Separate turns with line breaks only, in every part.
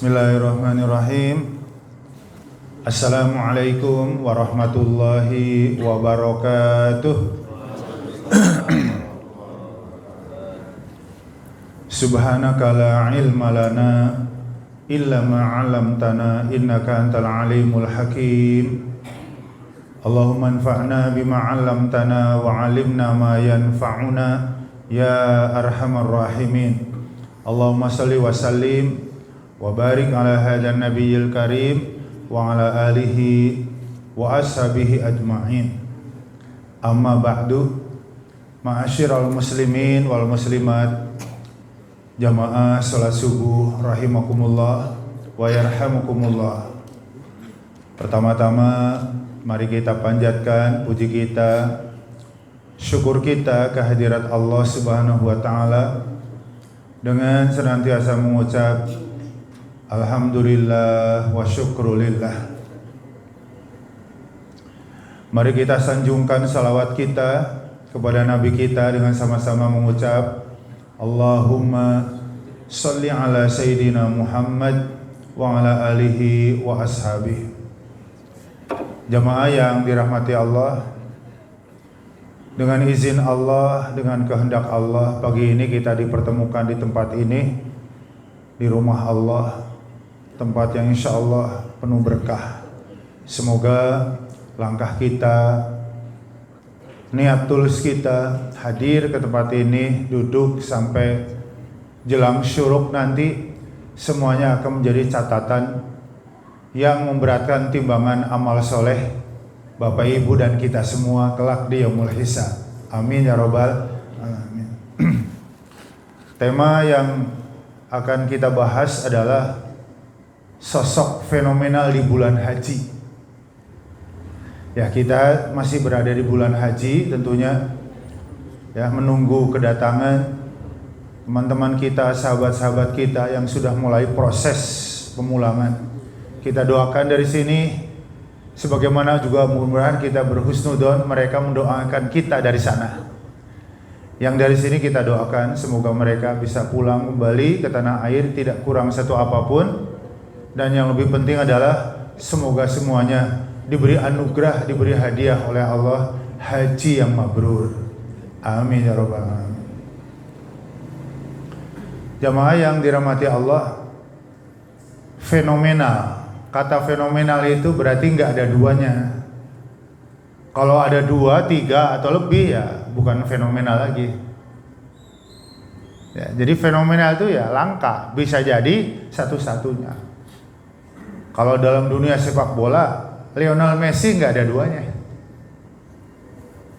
Bismillahirrahmanirrahim. Assalamualaikum warahmatullahi wabarakatuh. Subhanaka la ilma lana illa ma 'allamtana innaka antal alimul hakim. Allahumma anfa'na bima 'allamtana wa 'allimna ma yanfa'una ya arhamar rahimin. Allahumma salli wa sallim wa barik ala hadan nabiyil karim wa ala alihi wa ashabihi ajma'in. Amma ba'du. Ma'asyiral muslimin wal muslimat, jamaah salat subuh rahimakumullah wa yarhamukumullah. Pertama-tama mari kita panjatkan puji kita, syukur kita kehadirat Allah Subhanahu wa taala dengan senantiasa mengucap alhamdulillah wa syukrulillah. Mari kita sanjungkan salawat kita kepada Nabi kita dengan sama-sama mengucap Allahumma salli ala Sayyidina Muhammad wa ala alihi wa ashabihi. Jamaah yang dirahmati Allah, dengan izin Allah, dengan kehendak Allah, pagi ini kita dipertemukan di tempat ini, di rumah Allah, tempat yang insya Allah penuh berkah. Semoga langkah kita, niat tulus kita hadir ke tempat ini, duduk sampai jelang syuruk nanti, semuanya akan menjadi catatan yang memberatkan timbangan amal soleh Bapak Ibu dan kita semua kelak di yaumul hisab. Amin ya robbal alamin. Tema yang akan kita bahas adalah sosok fenomenal di bulan haji. Ya, kita masih berada di bulan haji tentunya, ya, menunggu kedatangan teman-teman kita, sahabat-sahabat kita yang sudah mulai proses pemulangan. Kita doakan dari sini, sebagaimana juga mudah-mudahan kita berhusnudon, mereka mendoakan kita dari sana. Yang dari sini kita doakan semoga mereka bisa pulang kembali ke tanah air tidak kurang satu apapun. Dan yang lebih penting adalah semoga semuanya diberi anugerah, diberi hadiah oleh Allah, haji yang mabrur. Amin ya rabbal alamin. Jamaah yang dirahmati Allah, fenomenal. Kata fenomenal itu berarti nggak ada duanya. Kalau ada dua, tiga atau lebih ya bukan fenomenal lagi. Ya, jadi fenomenal itu ya langka, bisa jadi satu-satunya. Kalau dalam dunia sepak bola, Lionel Messi nggak ada duanya.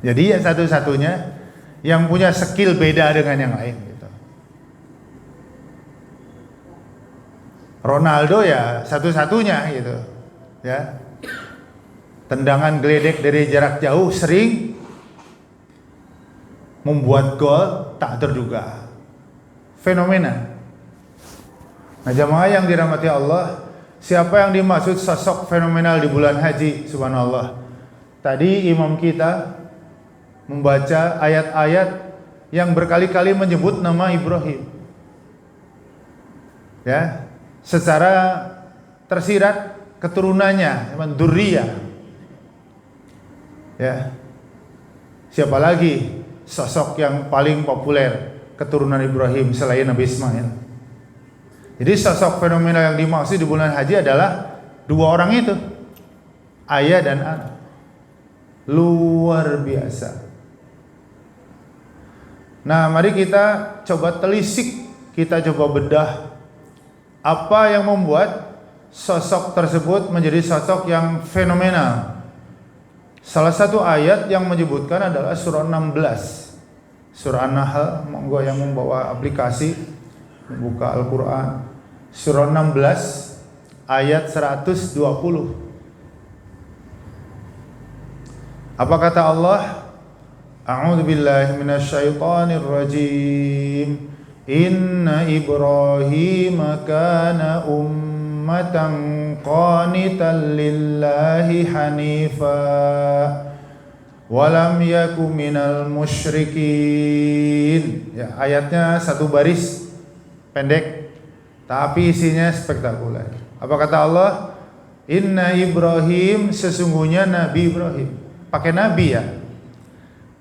Jadi ya satu-satunya yang punya skill beda dengan yang lain gitu. Ronaldo ya satu-satunya gitu, ya. Tendangan geledek dari jarak jauh sering membuat gol tak terduga. Fenomena. Nah, jamaah yang dirahmati Allah, siapa yang dimaksud sosok fenomenal di bulan haji? Subhanallah. Tadi imam kita membaca ayat-ayat yang berkali-kali menyebut nama Ibrahim. Ya, secara tersirat keturunannya, dzurriyyah. Ya. Siapa lagi sosok yang paling populer keturunan Ibrahim selain Nabi Ismail? Jadi sosok fenomenal yang dimaksud di bulan haji adalah dua orang itu, ayah dan anak. Luar biasa. Nah, mari kita coba telisik, kita coba bedah apa yang membuat sosok tersebut menjadi sosok yang fenomenal. Salah satu ayat yang menyebutkan adalah surah 16. Surah An-Nahl, monggo yang membawa aplikasi membuka Al-Qur'an. Surah 16 ayat 120. Apa kata Allah? A'udzu billahi minasyaitonir rajim. Inna Ibrahim kana ummatan qanitan lillahi hanifa walam yaku minal musyrikin. Ya, ayatnya satu baris pendek, tapi isinya spektakuler. Apa kata Allah? Inna Ibrahim, sesungguhnya Nabi Ibrahim. Pakai Nabi ya.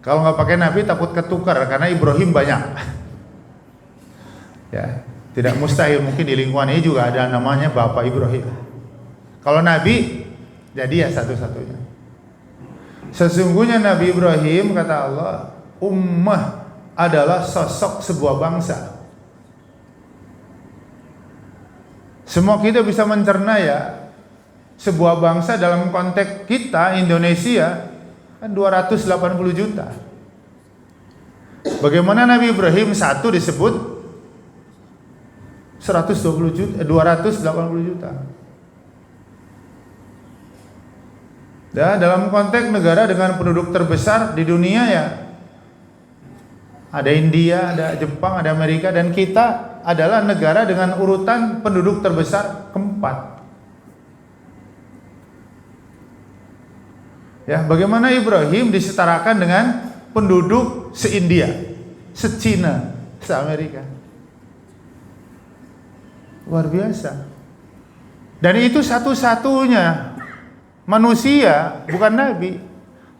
Kalau nggak pakai Nabi takut ketukar karena Ibrahim banyak. Ya, tidak mustahil mungkin di lingkungan ini juga ada namanya Bapak Ibrahim. Kalau Nabi jadi ya satu-satunya. Sesungguhnya Nabi Ibrahim, kata Allah, ummah adalah sosok sebuah bangsa. Semua kita bisa mencerna ya, sebuah bangsa dalam konteks kita Indonesia kan 280 juta. Bagaimana Nabi Ibrahim satu disebut 120 juta, 280 juta. Ya, dalam konteks negara dengan penduduk terbesar di dunia ya, ada India, ada Jepang, ada Amerika, dan kita adalah negara dengan urutan penduduk terbesar keempat. Ya, bagaimana Ibrahim disetarakan dengan penduduk se-India, se-Cina, se-Amerika. Luar biasa. Dan itu satu-satunya manusia, bukan nabi.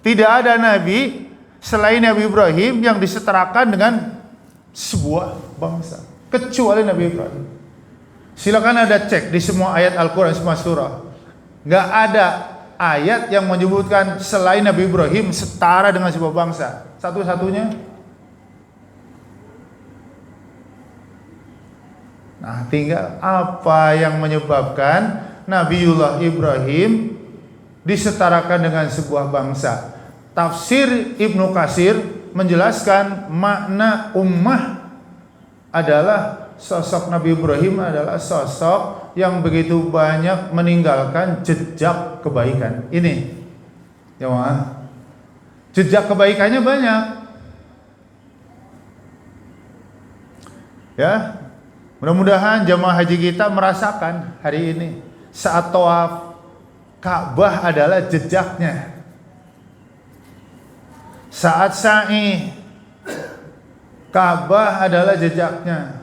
Tidak ada nabi selain Nabi Ibrahim yang disetarakan dengan sebuah bangsa, kecuali Nabi Ibrahim. Silakan ada cek di semua ayat Al-Quran, semua surah. Gak ada ayat yang menyebutkan selain Nabi Ibrahim setara dengan sebuah bangsa. Satu-satunya. Nah, tinggal apa yang menyebabkan Nabiullah Ibrahim disetarakan dengan sebuah bangsa. Tafsir Ibnu Katsir menjelaskan makna ummah adalah sosok Nabi Ibrahim adalah sosok yang begitu banyak meninggalkan jejak kebaikan. Ini, ya, jejak kebaikannya banyak. Ya, mudah-mudahan jamaah haji kita merasakan hari ini saat tawaf Ka'bah adalah jejaknya. Saat sa'i Ka'bah adalah jejaknya.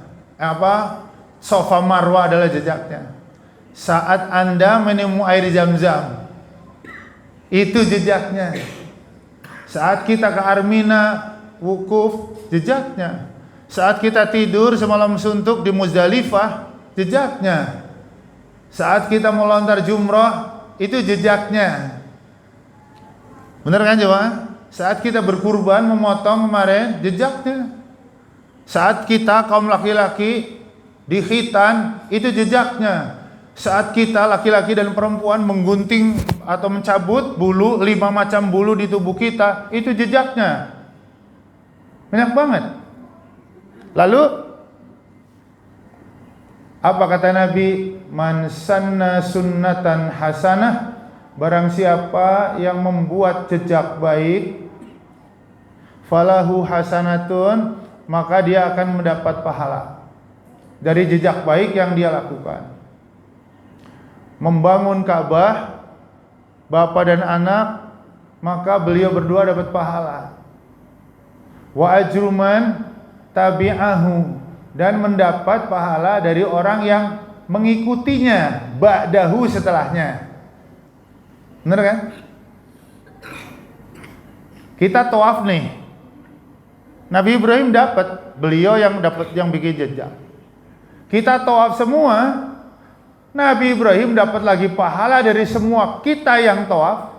Safa Marwah adalah jejaknya. Saat Anda minum air Zam-Zam, itu jejaknya. Saat kita ke Armina wukuf, jejaknya. Saat kita tidur semalam suntuk di Muzdalifah, jejaknya. Saat kita melontar jumrah, itu jejaknya. Benar kan jemaah? Saat kita berkurban memotong kemarin, jejaknya. Saat kita kaum laki-laki di khitan, itu jejaknya. Saat kita laki-laki dan perempuan menggunting atau mencabut bulu, 5 macam bulu di tubuh kita, itu jejaknya. Banyak banget. Lalu apa kata Nabi? Man sanna sunnatan hasanah, barang siapa yang membuat jejak baik, falahu hasanatun, maka dia akan mendapat pahala dari jejak baik yang dia lakukan. Membangun Ka'bah, bapak dan anak, maka beliau berdua dapat pahala. Wa ajruman tabi'ahu, dan mendapat pahala dari orang yang mengikutinya ba'dahu, setelahnya. Benar kan? Kita tawaf nih, Nabi Ibrahim dapat, beliau yang dapat, yang bikin jejak. Kita tawaf semua, Nabi Ibrahim dapat lagi pahala dari semua kita yang tawaf.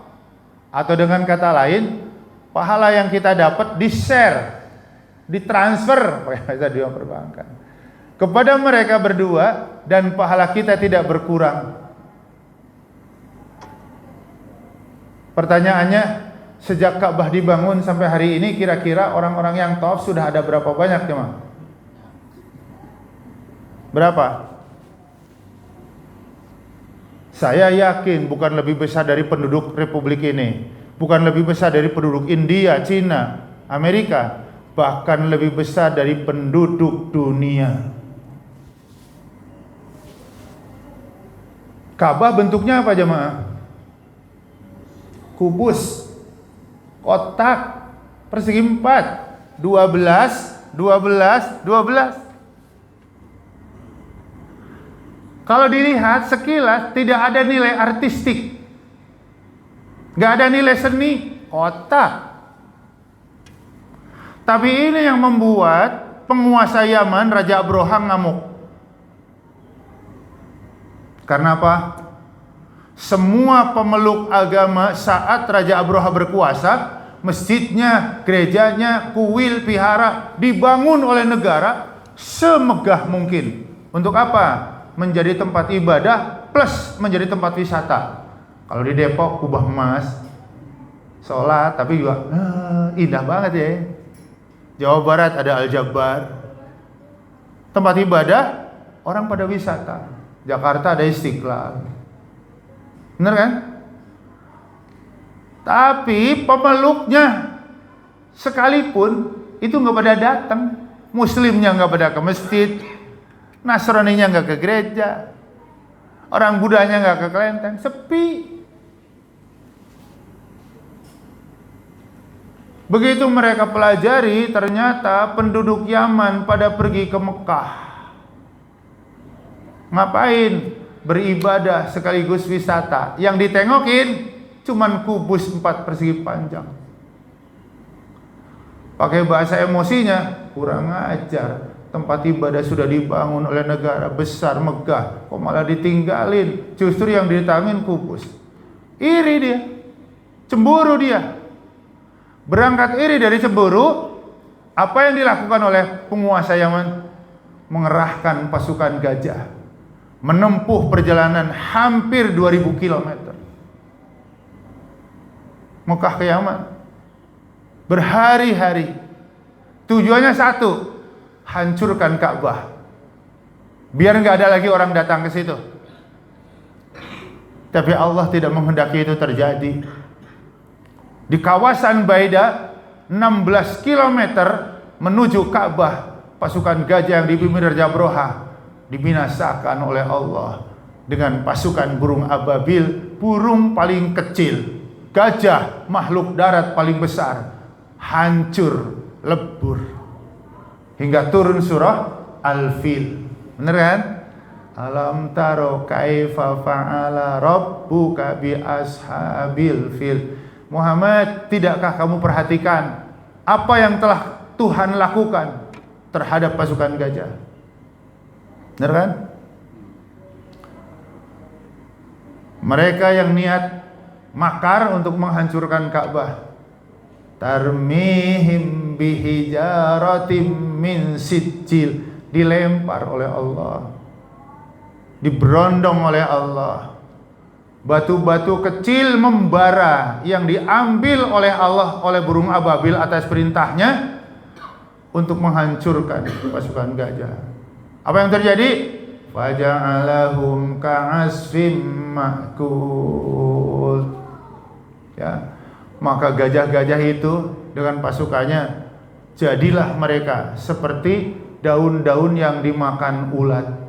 Atau dengan kata lain, pahala yang kita dapat di-share, ditransfer, bisa diperbankan kepada mereka berdua, dan pahala kita tidak berkurang. Pertanyaannya, sejak Ka'bah dibangun sampai hari ini, kira-kira orang-orang yang tawaf sudah ada berapa banyak, teman? Berapa? Saya yakin bukan lebih besar dari penduduk Republik ini, bukan lebih besar dari penduduk India, Cina, Amerika, bahkan lebih besar dari penduduk dunia. Ka'bah bentuknya apa jemaah? Kubus, kotak, persegi 4, 12, 12, 12. Kalau dilihat sekilas tidak ada nilai artistik, nggak ada nilai seni, kota. Tapi ini yang membuat penguasa Yaman, Raja Abroha, ngamuk. Karena apa? Semua pemeluk agama saat Raja Abroha berkuasa, masjidnya, gerejanya, kuil, vihara dibangun oleh negara semegah mungkin. Untuk apa? Menjadi tempat ibadah plus menjadi tempat wisata. Kalau di Depok kubah emas, sholat, tapi juga indah banget ya. Jawa Barat ada Al-Jabbar, tempat ibadah, orang pada wisata. Jakarta ada Istiqlal, bener kan? Tapi pemeluknya sekalipun itu nggak pada datang. Muslimnya nggak pada ke masjid, Nasraninya nggak ke gereja, orang Budanya nggak ke kelenteng, sepi. Begitu mereka pelajari, ternyata penduduk Yaman pada pergi ke Mekah. Ngapain? Beribadah sekaligus wisata. Yang ditengokin cuman kubus 4 persegi panjang. Pakai bahasa emosinya, kurang ajar. Tempat ibadah sudah dibangun oleh negara besar, megah, kok malah ditinggalin? Justru yang ditangin kubus. Iri dia, cemburu dia. Berangkat iri dari cemburu, apa yang dilakukan oleh penguasa Yaman? Mengerahkan pasukan gajah, menempuh perjalanan hampir 2000 km. Mekah ke Yaman, berhari-hari. Tujuannya satu, hancurkan Ka'bah, biar nggak ada lagi orang datang ke situ. Tapi Allah tidak menghendaki itu terjadi. Di kawasan Baida, 16 km menuju Ka'bah, pasukan gajah yang dipimpin Raja Abroha dibinasakan oleh Allah dengan pasukan burung ababil, burung paling kecil, gajah makhluk darat paling besar, hancur lebur. Hingga turun surah Al-Fil. Bener kan? Alam taro kaifa fa'ala rabbuka bi ashabil fil. Muhammad, tidakkah kamu perhatikan apa yang telah Tuhan lakukan terhadap pasukan gajah? Bener kan? Mereka yang niat makar untuk menghancurkan Ka'bah, tarmihim bihijaratim min sijil, dilempar oleh Allah, diberondong oleh Allah. Batu-batu kecil membara yang diambil oleh Allah, oleh burung ababil atas perintahnya untuk menghancurkan pasukan gajah. Apa yang terjadi? Faja'alahum ka'asfim ma'kul. Ya, maka gajah-gajah itu dengan pasukannya jadilah mereka seperti daun-daun yang dimakan ulat.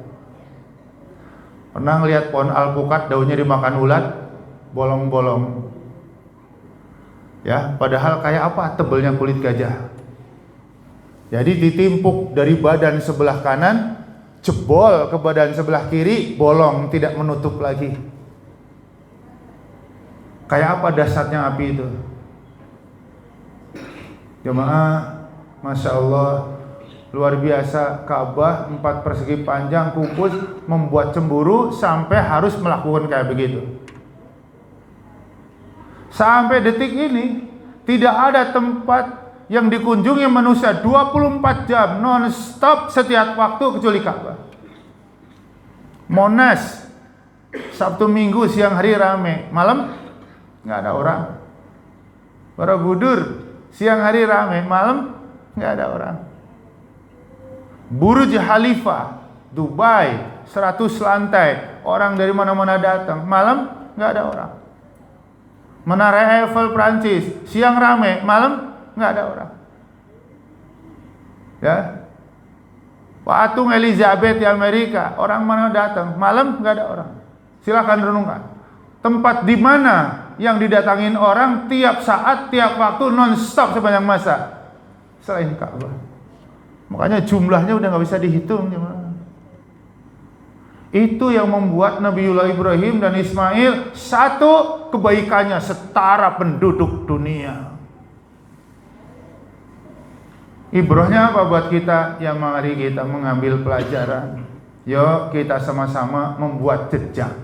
Pernah lihat pohon alpukat daunnya dimakan ulat? Bolong-bolong. Ya, padahal kayak apa tebelnya kulit gajah. Jadi ditimpuk dari badan sebelah kanan, jebol ke badan sebelah kiri, bolong, tidak menutup lagi. Kayak apa dahsyatnya api itu? Jemaah, Masya Allah, luar biasa. Ka'bah 4 persegi panjang, kupus, membuat cemburu sampai harus melakukan kayak begitu. Sampai detik ini tidak ada tempat yang dikunjungi manusia 24 jam non-stop setiap waktu kecuali Ka'bah. Monas Sabtu Minggu siang hari rame, malam nggak ada orang. Borobudur siang hari rame, malam nggak ada orang. Burj Khalifa Dubai 100 lantai, orang dari mana-mana datang, malam nggak ada orang. Menara Eiffel Prancis siang rame, malam nggak ada orang. Ya, Patung Elizabeth di Amerika, orang mana datang, malam nggak ada orang. Silakan renungkan. Tempat di mana yang didatangin orang tiap saat, tiap waktu, non-stop sepanjang masa? Selain Ka'bah. Makanya jumlahnya udah nggak bisa dihitung. Itu yang membuat Nabiullah Ibrahim dan Ismail satu kebaikannya setara penduduk dunia. Ibrahnya apa buat kita? Ya mari kita mengambil pelajaran. Yuk kita sama-sama membuat jejak,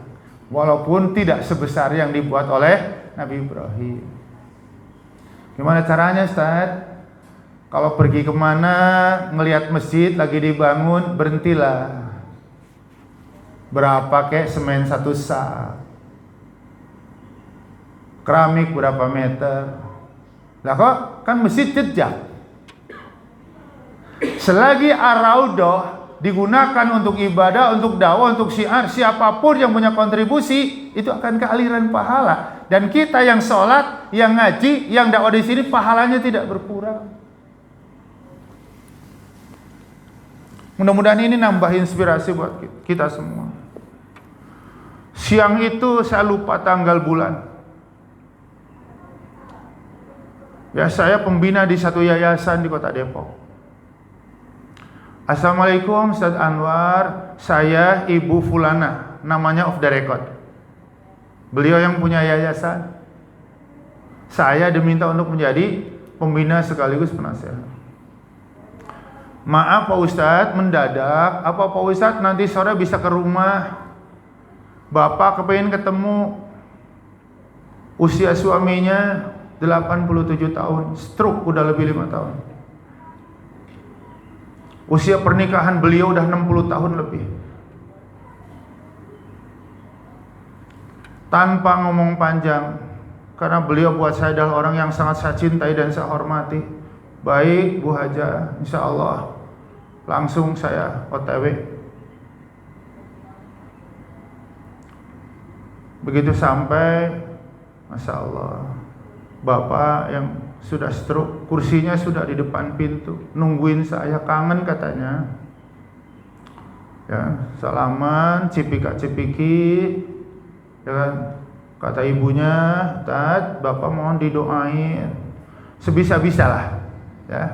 walaupun tidak sebesar yang dibuat oleh Nabi Ibrahim. Gimana caranya, Ustaz? Kalau pergi kemana, ngelihat masjid lagi dibangun, berhentilah. Berapa kek semen satu sak, keramik berapa meter. Lah kok kan masjid jejak. Selagi ar-raudhah digunakan untuk ibadah, untuk dakwah, untuk syiar, siapapun yang punya kontribusi itu akan ke aliran pahala. Dan kita yang sholat, yang ngaji, yang dakwah di sini pahalanya tidak berkurang. Mudah-mudahan ini nambah inspirasi buat kita semua. Siang itu saya lupa tanggal bulan. Ya, saya pembina di satu yayasan di Kota Depok. Assalamualaikum Ustaz Anwar, saya Ibu Fulana, namanya off the record. Beliau yang punya yayasan. Saya diminta untuk menjadi pembina sekaligus penasehat. Maaf Pak Ustadz, mendadak. Apa Pak Ustadz nanti sore bisa ke rumah? Bapak kepengen ketemu. Usia suaminya 87 tahun, stroke udah lebih 5 tahun. Usia pernikahan beliau udah 60 tahun lebih. Tanpa ngomong panjang, karena beliau buat saya adalah orang yang sangat saya cintai dan saya hormati. Baik Bu Haja, insya Allah langsung saya OTW. Begitu sampai, Masya Allah, Bapak yang sudah stroke, kursinya sudah di depan pintu, nungguin saya, kangen katanya. Ya, salaman, cipika-cipiki, ya kan? Kata ibunya, Tad, Bapak mohon didoain, sebisa-bisa lah, ya.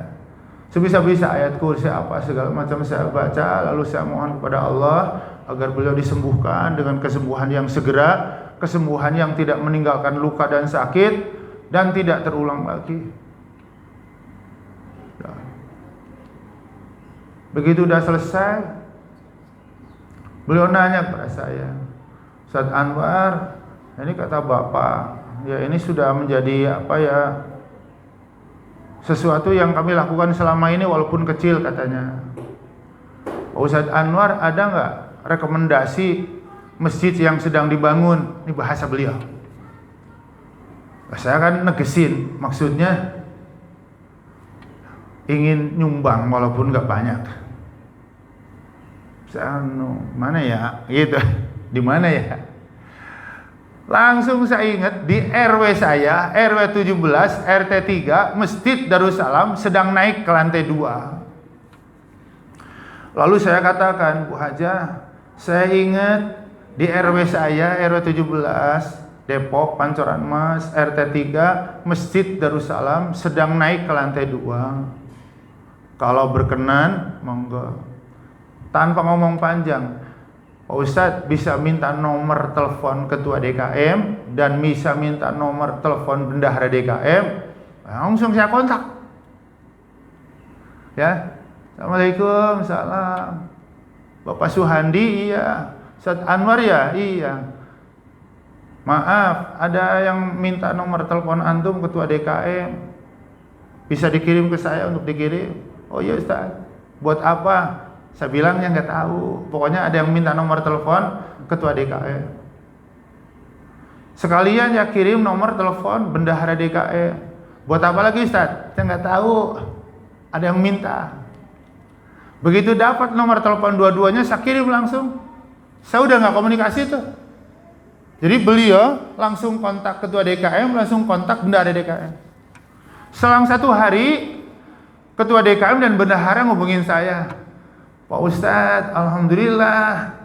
Sebisa-bisa ayat kursi apa segala macam saya baca, lalu saya mohon kepada Allah agar beliau disembuhkan dengan kesembuhan yang segera, kesembuhan yang tidak meninggalkan luka dan sakit dan tidak terulang lagi. Begitu udah selesai, beliau nanya kepada saya, Ustaz Anwar, ini kata Bapak, ya ini sudah menjadi apa ya, sesuatu yang kami lakukan selama ini walaupun kecil katanya. Ustaz Anwar, ada nggak rekomendasi masjid yang sedang dibangun? Ini bahasa beliau. Saya kan negesin, maksudnya ingin nyumbang walaupun nggak banyak. Saya mana ya, gitu, di mana ya? Langsung saya ingat di RW saya, RW 17, RT 3, Masjid Darussalam sedang naik ke lantai 2. Lalu saya katakan, Bu Haja, saya ingat di RW saya, RW 17, Depok, Pancoran Mas, RT 3, Masjid Darussalam sedang naik ke lantai 2. Kalau berkenan, monggo. Tanpa ngomong panjang, Pak Ustadz bisa minta nomor telepon ketua DKM dan bisa minta nomor telepon bendahara DKM, langsung saya kontak. Ya, Assalamualaikum, salam. Bapak Suhandi, iya. Ustadz Anwar ya, iya. Maaf, ada yang minta nomor telepon antum ketua DKM, bisa dikirim ke saya untuk dikirim. Oh iya Ustadz, buat apa? Saya bilang ya nggak tahu. Pokoknya ada yang minta nomor telepon ketua DKM. Sekalian ya kirim nomor telepon bendahara DKM. Buat apa lagi Ustaz? Saya nggak tahu. Ada yang minta. Begitu dapat nomor telepon dua-duanya, saya kirim langsung. Saya udah nggak komunikasi tuh. Jadi beliau langsung kontak ketua DKM, langsung kontak bendahara DKM. Selang 1 hari, ketua DKM dan bendahara ngubungin saya. Pak Ustadz, alhamdulillah,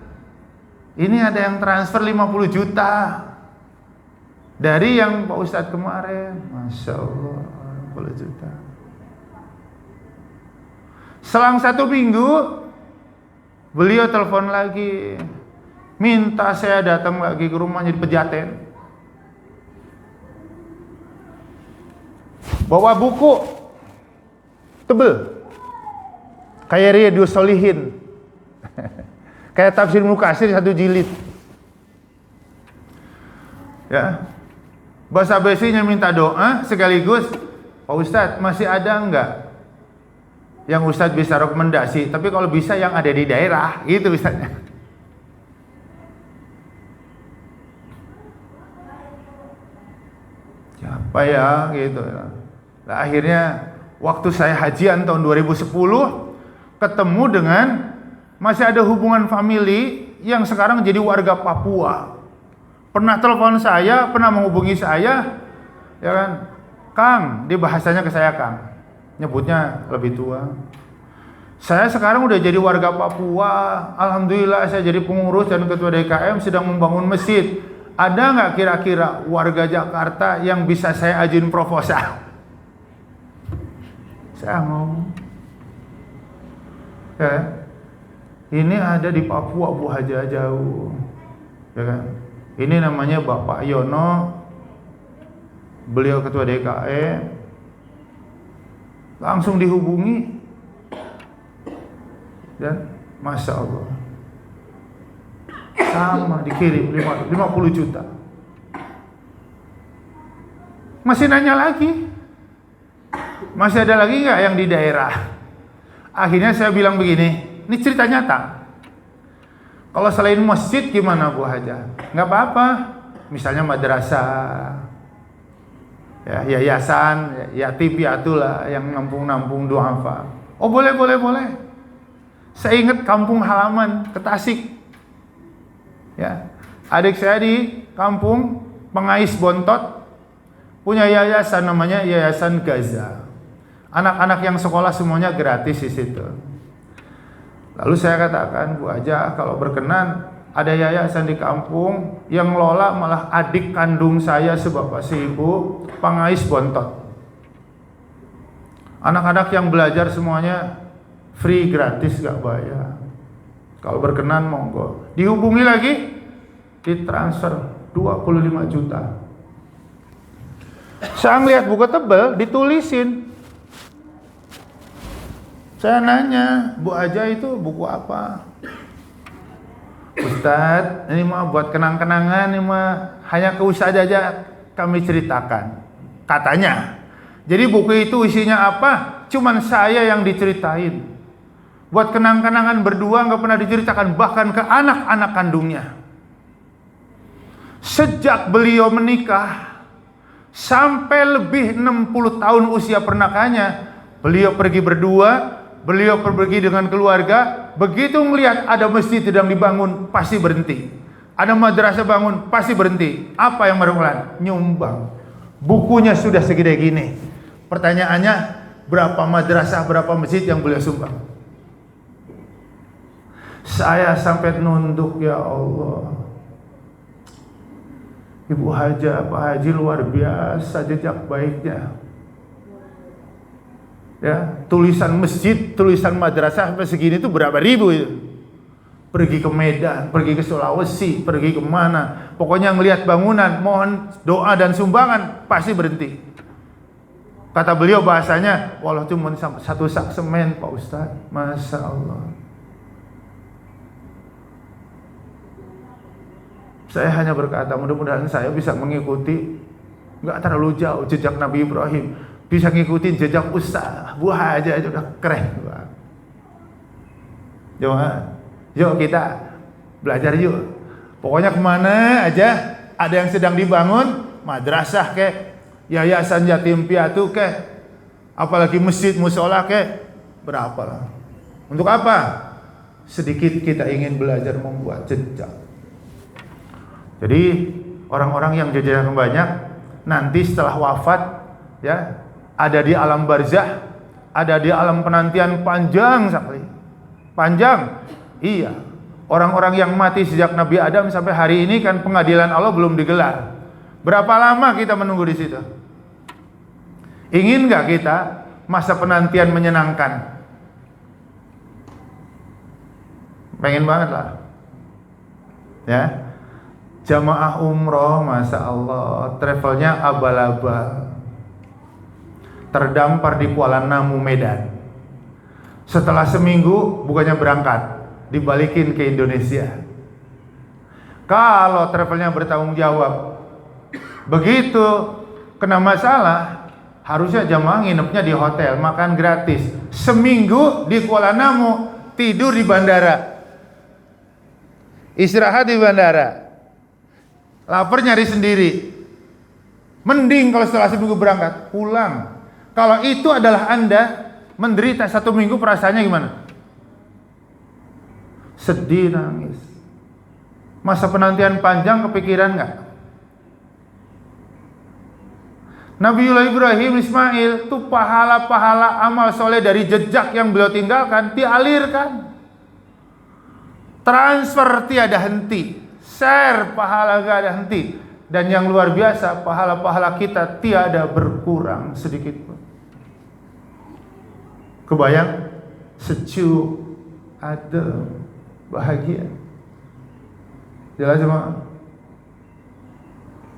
ini ada yang transfer 50 juta dari yang Pak Ustadz kemarin. Masya Allah, 50 juta. Selang 1 minggu, beliau telepon lagi. minta saya datang lagi ke rumahnya di Pejaten. Bawa buku tebel kayak Riyadhus Shalihin. Kayak tafsir Ibnu Katsir 1 jilid. Ya. Basa-basinya minta doa sekaligus, Pak Ustadz masih ada enggak yang Ustadz bisa rekomendasi, tapi kalau bisa yang ada di daerah, gitu misalnya. Siapa ya gitu. Nah, akhirnya waktu saya hajian tahun 2010 ketemu dengan masih ada hubungan famili yang sekarang jadi warga Papua. Pernah telepon saya, pernah menghubungi saya, ya kan, Kang, dia bahasanya ke saya Kang, nyebutnya lebih tua. Saya sekarang udah jadi warga Papua, alhamdulillah saya jadi pengurus dan ketua DKM sedang membangun masjid. Ada nggak kira-kira warga Jakarta yang bisa saya ajuin proposal? Saya ngomong, ya, ini ada di Papua Bu Haja jauh, ya kan? Ini namanya Bapak Yono, beliau ketua DKM, langsung dihubungi, dan Masya Allah, sama dikirim 50 juta. Masih nanya lagi, masih ada lagi nggak yang di daerah? Akhirnya saya bilang begini, ini cerita nyata. Kalau selain masjid gimana Bu Haja? Nggak apa-apa, misalnya madrasah, ya, yayasan, yatim piatu lah, yang nampung-nampung duafa. Oh boleh. Saya ingat kampung halaman ke Tasik. Ya, adik saya di kampung Pengais Bontot punya yayasan namanya Yayasan Gaza. Anak-anak yang sekolah semuanya gratis di situ. Lalu saya katakan, Bu Haja, kalau berkenan ada yayasan di kampung yang ngelola malah adik kandung saya sebapak seibu, Pengais Bontot. Anak-anak yang belajar semuanya free, gratis, gak bayar. Kalau berkenan monggo. Dihubungi lagi, ditransfer 25 juta. Saya ngeliat buku tebel, ditulisin. Saya nanya, Bu Haja itu buku apa? Ustadz, ini mah buat kenang-kenangan, ini mah hanya ke Ustadz aja kami ceritakan. Katanya. Jadi buku itu isinya apa? Cuman saya yang diceritain. Buat kenang-kenangan berdua nggak pernah diceritakan, bahkan ke anak-anak kandungnya. Sejak beliau menikah sampai lebih 60 tahun usia pernikahannya, beliau pergi berdua. Beliau pergi dengan keluarga, begitu melihat ada masjid sedang dibangun, pasti berhenti. Ada madrasah bangun, pasti berhenti. Apa yang mereka nyumbang? Bukunya sudah segede gini. Pertanyaannya, berapa madrasah, berapa masjid yang beliau sumbang? Saya sampai nunduk, ya Allah. Ibu Haja, Pak Haji luar biasa jejak baiknya. Ya, tulisan masjid, tulisan madrasah sampai segini itu berapa ribu itu. Pergi ke Medan, pergi ke Sulawesi, pergi kemana, pokoknya ngelihat bangunan, mohon doa dan sumbangan, pasti berhenti. Kata beliau bahasanya, walau cuma satu sak semen Pak Ustadz. Masya Allah. Saya hanya berkata, mudah-mudahan saya bisa mengikuti, nggak terlalu jauh jejak Nabi Ibrahim. Bisa ngikutin jejak Ustaz Bu Haja, itu udah keren. Yuk kita belajar yuk. Pokoknya kemana aja ada yang sedang dibangun, madrasah kek, yayasan yatim piatu kek, apalagi masjid musola kek, berapa lah. Untuk apa? Sedikit kita ingin belajar membuat jejak. Jadi orang-orang yang jejaknya banyak, nanti setelah wafat, ya, ada di alam barzah, ada di alam penantian panjang sekali. Panjang. Iya. Orang-orang yang mati sejak Nabi Adam sampai hari ini kan pengadilan Allah belum digelar. Berapa lama kita menunggu di situ? Ingin nggak kita masa penantian menyenangkan? Pengen banget lah. Ya, jamaah umroh, masya Allah, travelnya abal-abal, terdampar di Kuala Namu, Medan. Setelah seminggu bukannya berangkat, dibalikin ke Indonesia. Kalau travelnya bertanggung jawab, begitu kena masalah, harusnya jamaah nginepnya di hotel, makan gratis. Seminggu di Kuala Namu, tidur di bandara, istirahat di bandara, lapar nyari sendiri. Mending kalau setelah seminggu berangkat, pulang. Kalau itu adalah Anda menderita 1 minggu, perasaannya gimana? Sedih, nangis. Masa penantian panjang, kepikiran nggak? Nabiullah Ibrahim Ismail itu pahala-pahala amal soleh dari jejak yang beliau tinggalkan dialirkan, transfer tiada henti, share pahala gak ada henti. Dan yang luar biasa, pahala-pahala kita tiada berkurang sedikit pun. Kebayang? Sejuk, adem, bahagia. Jelas jemaah.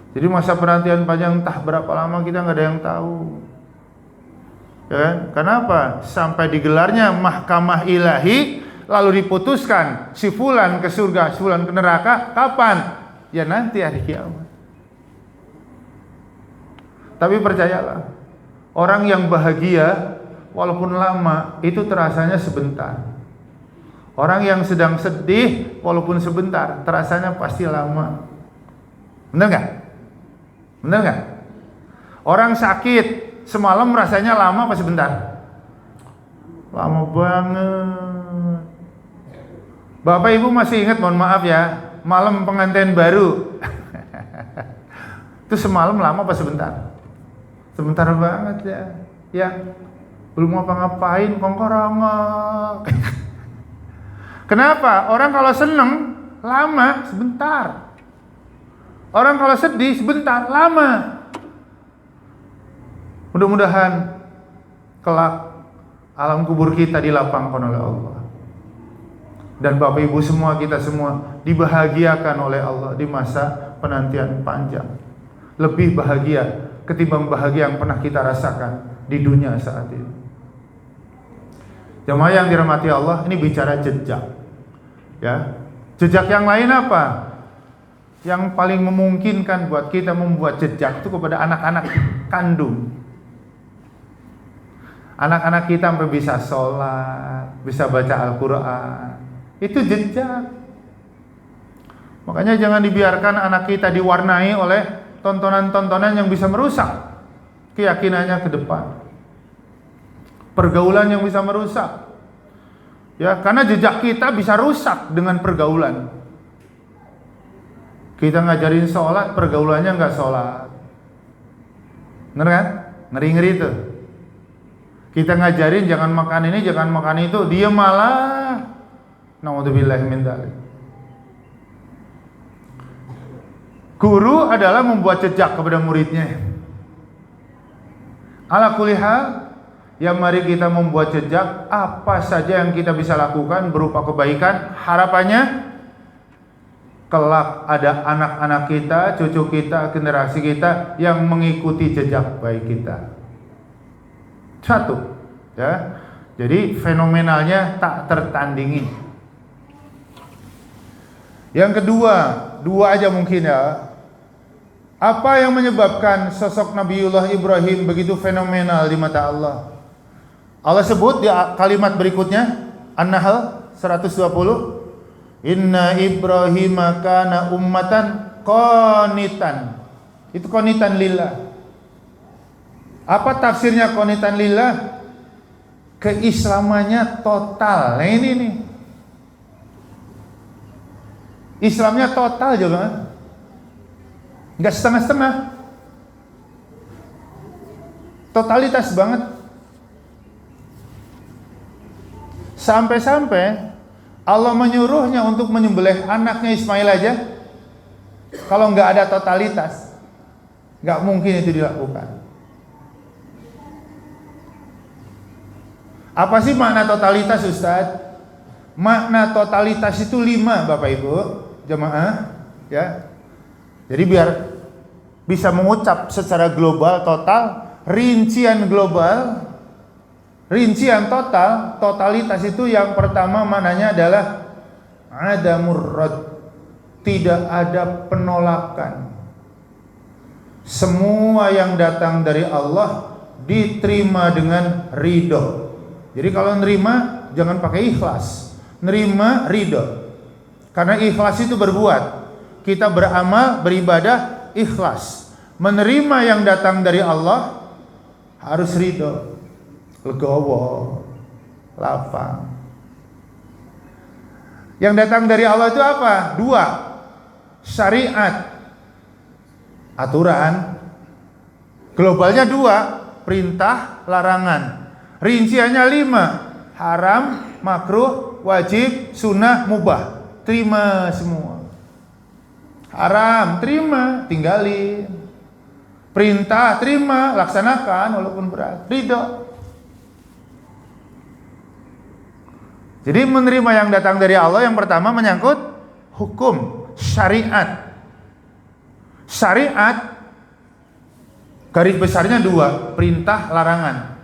Jadi masa penantian panjang entah berapa lama kita nggak ada yang tahu. Ya kan? Kenapa? Sampai digelarnya mahkamah ilahi, lalu diputuskan si fulan ke surga, si fulan ke neraka. Kapan? Ya nanti hari kiamat. Tapi percayalah, orang yang bahagia walaupun lama itu terasanya sebentar. Orang yang sedang sedih walaupun sebentar terasanya pasti lama. Benar nggak? Benar nggak? Orang sakit semalam rasanya lama apa sebentar? Lama banget. Bapak Ibu masih ingat, mohon maaf ya, malam pengantin baru itu semalam lama apa sebentar? Sebentar banget ya. Ya, belum ngapa-ngapain kongkorongok. Kenapa? Orang kalau seneng lama sebentar. Orang kalau sedih sebentar lama. Mudah-mudahan kelak alam kubur kita dilapangkan oleh Allah. Dan Bapak Ibu semua, kita semua dibahagiakan oleh Allah di masa penantian panjang. Lebih bahagia ketimbang bahagia yang pernah kita rasakan di dunia saat ini. Jemaah yang dirahmati Allah, ini bicara jejak. Ya, jejak yang lain apa? Yang paling memungkinkan buat kita membuat jejak itu kepada anak-anak kandung. Anak-anak kita sampai bisa sholat, bisa baca Al-Quran, itu jejak. Makanya jangan dibiarkan anak kita diwarnai oleh tontonan-tontonan yang bisa merusak keyakinannya ke depan, pergaulan yang bisa merusak. Ya, karena jejak kita bisa rusak dengan pergaulan. Kita ngajarin sholat, pergaulannya nggak sholat. Bener kan? Ngeri-ngeri itu. Kita ngajarin jangan makan ini, jangan makan itu, dia malah naudzubillahi min dzalik. Guru adalah membuat jejak kepada muridnya. Ala kulli hal, ya mari kita membuat jejak. Apa saja yang kita bisa lakukan berupa kebaikan, harapannya kelak ada anak-anak kita, cucu kita, generasi kita yang mengikuti jejak baik kita. Satu, ya. Jadi fenomenalnya tak tertandingi. Yang kedua, dua aja mungkin ya. Apa yang menyebabkan sosok Nabiullah Ibrahim begitu fenomenal di mata Allah? Allah sebut di kalimat berikutnya, An-Nahl 120, Inna Ibrahim kana ummatan qanitan. Itu qanitan lillah. Apa tafsirnya qanitan lillah? Keislamannya total. Nah ini nih. Islamnya total juga. Enggak setengah-setengah. Totalitas banget. Sampai-sampai Allah menyuruhnya untuk menyembelih anaknya Ismail aja. Kalau nggak ada totalitas, nggak mungkin itu dilakukan. Apa sih makna totalitas, Ustadz? Makna totalitas itu 5, Bapak Ibu. jemaah, ya. Jadi biar bisa mengucap secara global total, rincian global, rincian total, totalitas itu yang pertama maknanya adalah adamur rad, tidak ada penolakan. Semua yang datang dari Allah diterima dengan ridho. Jadi kalau nerima jangan pakai ikhlas, nerima ridho. Karena ikhlas itu berbuat. Kita beramal, beribadah, ikhlas. Menerima yang datang dari Allah harus ridho, legowo, lapang. Yang datang dari Allah itu apa? 2. Syariat, aturan. Globalnya 2, perintah, larangan. Rinciannya 5, haram, makruh, wajib, sunnah, mubah. Terima semua. Haram, terima, tinggalin. Perintah, terima, laksanakan walaupun berat. Ridho. Jadi menerima yang datang dari Allah yang pertama menyangkut hukum, syariat. Syariat garis besarnya 2, perintah, larangan.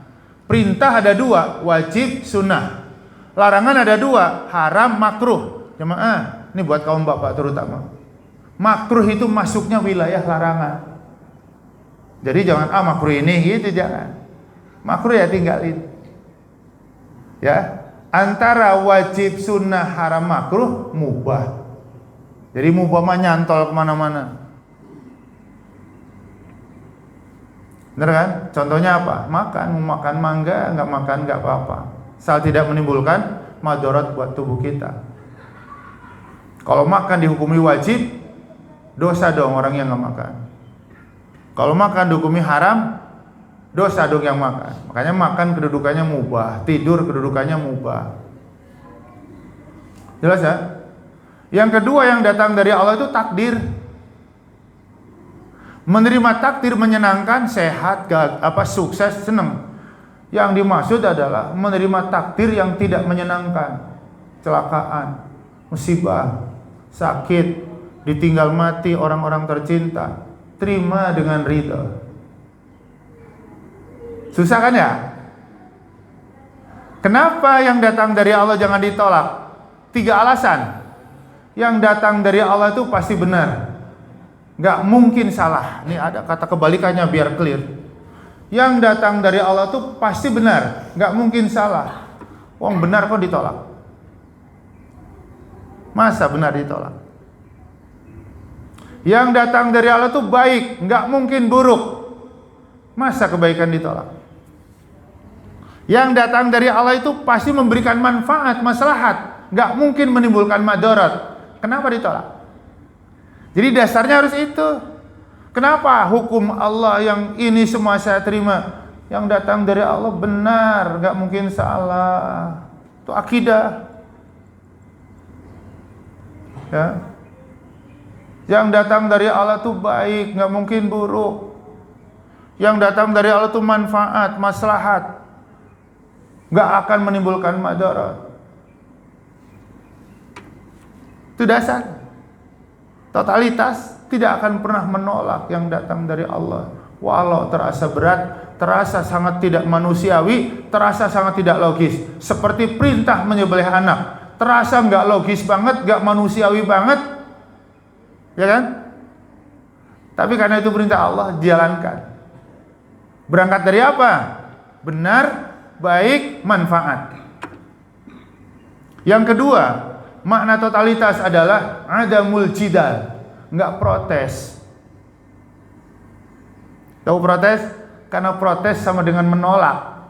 Perintah ada 2, wajib, sunnah. Larangan ada 2, haram, makruh. Jemaah, ini buat kaum bapak terutama. Makruh itu masuknya wilayah larangan. Jadi jangan makruh ini gitu, jangan. Makruh ya tinggalin. Ya, antara wajib, sunnah, haram, makruh, mubah. Jadi mubah mah nyantol kemana-mana. Bener kan? Contohnya apa? Makan, mau makan mangga, nggak makan nggak apa-apa. Asal tidak menimbulkan madarat buat tubuh kita. Kalau makan dihukumi wajib, dosa dong orang yang nggak makan. Kalau makan dihukumi haram, dosa dong yang makan. Makanya makan kedudukannya mubah, tidur kedudukannya mubah. Jelas ya? Yang kedua yang datang dari Allah itu takdir. Menerima takdir menyenangkan, sehat, sukses, senang. Yang dimaksud adalah menerima takdir yang tidak menyenangkan, kecelakaan, musibah, sakit, ditinggal mati orang-orang tercinta. Terima dengan ridho. Susah kan ya? Kenapa yang datang dari Allah jangan ditolak? 3 alasan. Yang datang dari Allah itu pasti benar, gak mungkin salah. Ini ada kata kebalikannya biar clear. Yang datang dari Allah itu pasti benar, gak mungkin salah. Wong benar kok ditolak? Masa benar ditolak? Yang datang dari Allah itu baik, gak mungkin buruk. Masa kebaikan ditolak? Yang datang dari Allah itu pasti memberikan manfaat, maslahat, gak mungkin menimbulkan madarat. Kenapa ditolak? Jadi dasarnya harus itu. Kenapa hukum Allah yang ini semua saya terima? Yang datang dari Allah benar, gak mungkin salah. Itu akidah. Ya. Yang datang dari Allah itu baik, gak mungkin buruk. Yang datang dari Allah itu manfaat, maslahat, gak akan menimbulkan madarat. Itu dasar. Totalitas tidak akan pernah menolak yang datang dari Allah. Walau terasa berat, terasa sangat tidak manusiawi, terasa sangat tidak logis. Seperti perintah menyembelih anak, terasa gak logis banget, gak manusiawi banget, ya kan? Tapi karena itu perintah Allah, jalankan. Berangkat dari apa? Benar, baik, manfaat. Yang kedua, makna totalitas adalah adamul jidal, enggak protes. Tahu protes? Karena protes sama dengan menolak.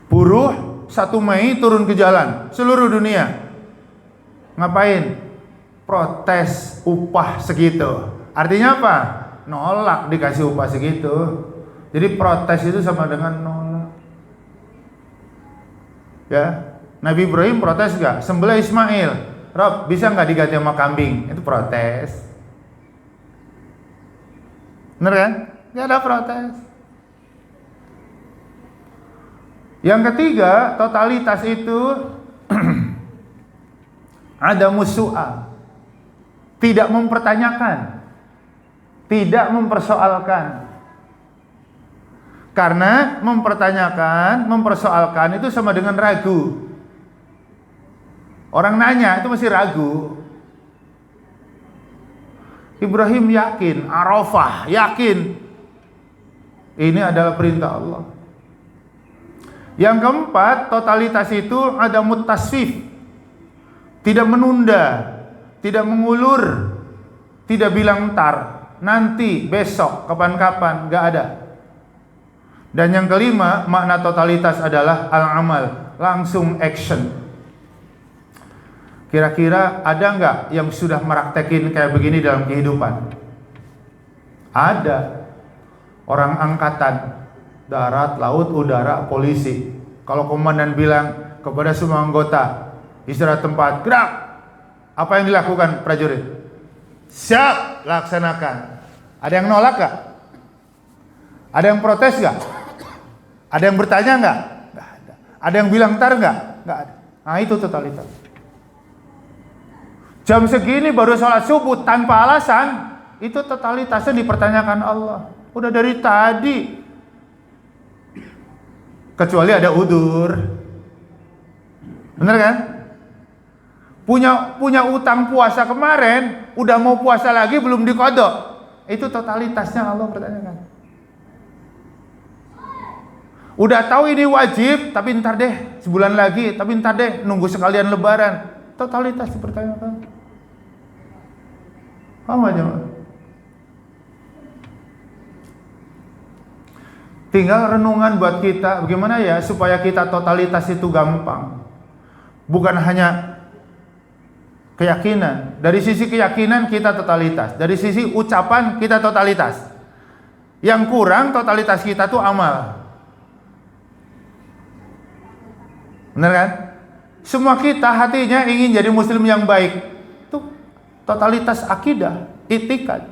Buruh 1 Mei turun ke jalan seluruh dunia. Ngapain? Protes upah segitu. Artinya apa? Nolak dikasih upah segitu. Jadi protes itu sama dengan nolak. Ya. Nabi Ibrahim protes gak? Sembelih Ismail, Rob bisa gak diganti sama kambing? Itu protes. Bener kan? Gak ada protes. Yang ketiga, totalitas itu ada musu'al. tidak mempertanyakan, tidak mempersoalkan. Karena mempertanyakan, mempersoalkan itu sama dengan ragu. Orang nanya itu masih ragu. Ibrahim yakin, Arafah yakin, ini adalah perintah Allah. Yang keempat, totalitas itu ada mutaswif, tidak menunda, tidak mengulur, tidak bilang ntar, nanti, besok, kapan-kapan, gak ada. Dan yang kelima, makna totalitas adalah al-amal, langsung action. Kira-kira ada nggak yang sudah meraktekin kayak begini dalam kehidupan? Ada. Orang angkatan, darat, laut, udara, polisi. Kalau komandan bilang kepada semua anggota, istirahat tempat, gerak. Apa yang dilakukan prajurit? Siap, laksanakan. Ada yang nolak nggak? Ada yang protes nggak? Ada yang bertanya nggak? Nggak ada. Ada yang bilang ntar nggak? Nggak ada. Nah itu totalitas. Jam segini baru sholat subuh tanpa alasan, itu totalitasnya dipertanyakan Allah. Udah dari tadi. Kecuali ada udur. Bener kan? Punya utang puasa kemarin, udah mau puasa lagi belum dikodok. Itu totalitasnya Allah pertanyakan. Udah tahu ini wajib, tapi ntar deh, sebulan lagi, tapi ntar deh, nunggu sekalian lebaran. Totalitas dipertanyakan. Paham aja, Pak? Tinggal renungan buat kita, bagaimana ya supaya kita totalitas itu gampang. Bukan hanya keyakinan. Dari sisi keyakinan kita totalitas, dari sisi ucapan kita totalitas. Yang kurang totalitas kita tuh amal. Benar kan? Semua kita hatinya ingin jadi muslim yang baik. Itu totalitas akidah, itikad.